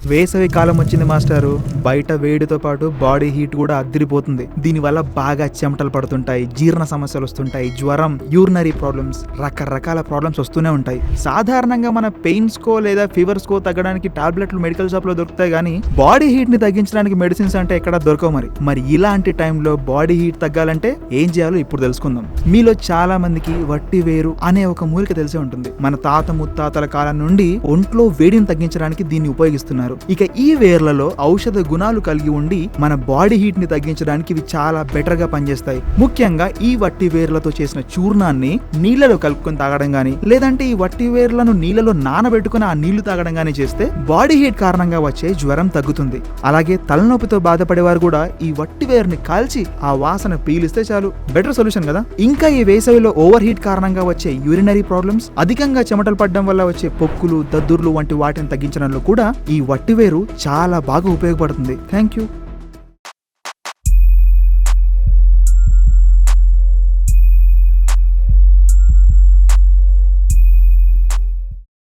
వేసవి కాలం వచ్చింది మాస్టారు. బయట వేడితో పాటు బాడీ హీట్ కూడా అదిరిపోతుంది. దీనివల్ల బాగా చెమటలు పడుతుంటాయి, జీర్ణ సమస్యలు వస్తుంటాయి, జ్వరం, యూరినరీ ప్రాబ్లమ్స్, రకరకాల ప్రాబ్లమ్స్ వస్తూనే ఉంటాయి. సాధారణంగా మన పెయిన్స్ కో లేదా ఫీవర్స్ కో తగ్గడానికి టాబ్లెట్లు మెడికల్ షాప్ లో దొరుకుతాయి, కానీ బాడీ హీట్ ని తగ్గించడానికి మెడిసిన్స్ అంటే ఎక్కడ దొరకవు. మరి ఇలాంటి టైంలో బాడీ హీట్ తగ్గాలంటే ఏం చేయాలో ఇప్పుడు తెలుసుకుందాం. మీలో చాలా మందికి వట్టి వేరు అనే ఒక మూలిక తెలిసే ఉంటుంది. మన తాత ముత్తాతల కాలం నుండి ఒంట్లో వేడిని తగ్గించడానికి దీన్ని ఉపయోగిస్తున్నారు. ఇక ఈ వేర్లలో ఔషధ గుణాలు కలిగి ఉండి మన బాడీ హీట్ ని తగ్గించడానికి ఇవి చాలా బెటర్ గా పనిచేస్తాయి. ముఖ్యంగా ఈ వట్టి వేర్లతో చేసిన చూర్ణాన్ని నీళ్లలో కలుపుకొని తాగడం గానీ, లేదంటే ఈ వట్టి వేర్లను నీళ్లలో నానబెట్టుకుని ఆ నీళ్లు తాగడం గానీ చేస్తే బాడీ హీట్ కారణంగా వచ్చే జ్వరం తగ్గుతుంది. అలాగే తలనొప్పితో బాధపడేవారు కూడా ఈ వట్టి వేరుని కాల్చి ఆ వాసన పీలిస్తే చాలు, బెటర్ సొల్యూషన్ కదా. ఇంకా ఈ వేసవిలో ఓవర్ హీట్ కారణంగా వచ్చే యూరినరీ ప్రాబ్లమ్స్, అధికంగా చెమటలు పడడం వల్ల వచ్చే పొక్కులు, దద్దుర్లు వంటి వాటిని తగ్గించడంలో కూడా ఈ వట్టివేరు చాలా బాగా ఉపయోగపడుతుంది. Thank you.